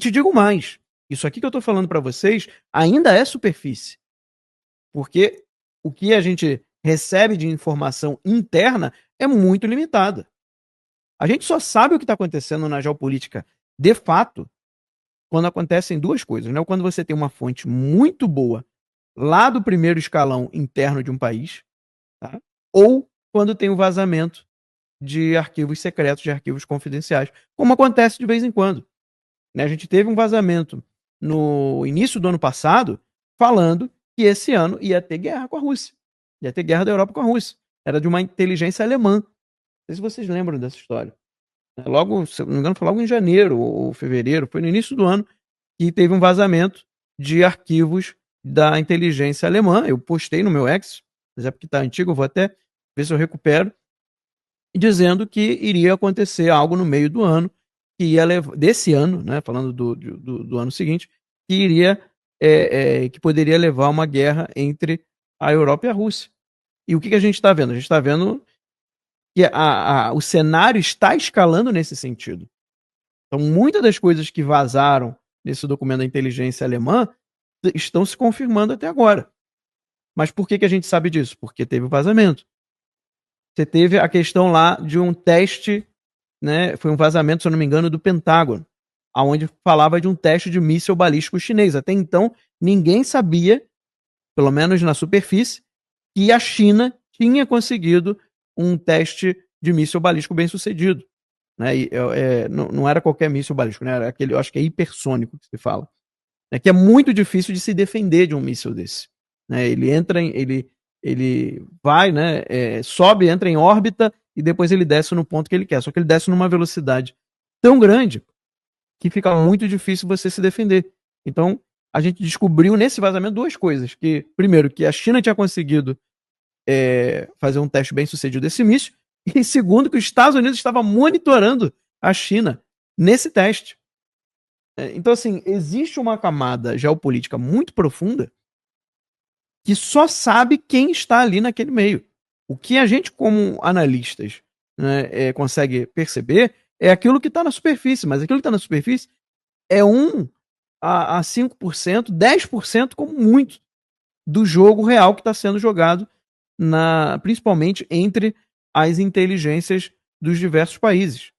Te digo mais, isso aqui que eu estou falando para vocês ainda é superfície, porque o que a gente recebe de informação interna é muito limitada. A gente só sabe o que está acontecendo na geopolítica de fato quando acontecem duas coisas, né? Quando você tem uma fonte muito boa lá do primeiro escalão interno de um país, tá? Ou quando tem o vazamento de arquivos secretos, de arquivos confidenciais, como acontece de vez em quando. Né? A gente teve um vazamento no início do ano passado falando que esse ano ia ter guerra com a Rússia. Ia ter guerra da Europa com a Rússia. Era de uma inteligência alemã. Não sei se vocês lembram dessa história. Logo, se não me engano, foi logo em janeiro ou fevereiro, foi no início do ano, que teve um vazamento de arquivos da inteligência alemã. Eu postei no meu X, mas é porque está antigo, eu vou até ver se eu recupero, dizendo que iria acontecer algo no meio do ano, que ia levar, desse ano, né, falando do ano seguinte, que iria, que poderia levar a uma guerra entre a Europa e a Rússia. E o que a gente está vendo? A gente está vendo que o cenário está escalando nesse sentido. Então, muitas das coisas que vazaram nesse documento da inteligência alemã estão se confirmando até agora. Mas por que a gente sabe disso? Porque teve o vazamento. Você teve a questão lá de um teste, né? Foi um vazamento, se eu não me engano, do Pentágono, onde falava de um teste de míssil balístico chinês. Até então, ninguém sabia, pelo menos na superfície, que a China tinha conseguido um teste de míssil balístico bem sucedido. Né? Não era qualquer míssil balístico, né? Era aquele, eu acho que é hipersônico que se fala. Né? Que é muito difícil de se defender de um míssil desse. Né? Ele entra em. Ele vai, né? Sobe, entra em órbita e depois ele desce no ponto que ele quer. Só que ele desce numa velocidade tão grande que fica muito difícil você se defender. Então, a gente descobriu nesse vazamento duas coisas. Que, primeiro, que a China tinha conseguido fazer um teste bem sucedido desse míssil. E segundo, que os Estados Unidos estava monitorando a China nesse teste. Então, assim, existe uma camada geopolítica muito profunda que só sabe quem está ali naquele meio. O que a gente, como analistas, né, consegue perceber é aquilo que está na superfície, mas aquilo que está na superfície é 1 a 5%, 10% como muito, do jogo real que está sendo jogado, principalmente entre as inteligências dos diversos países.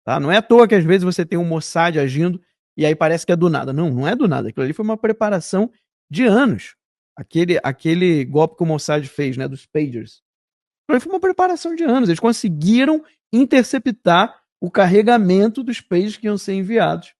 Tá? Não é à toa que às vezes você tem um Mossad agindo e aí parece que é do nada. Não, não é do nada. Aquilo ali foi uma preparação de anos. Aquele golpe que o Mossad fez, né, dos pagers, foi uma preparação de anos. Eles conseguiram interceptar o carregamento dos pagers que iam ser enviados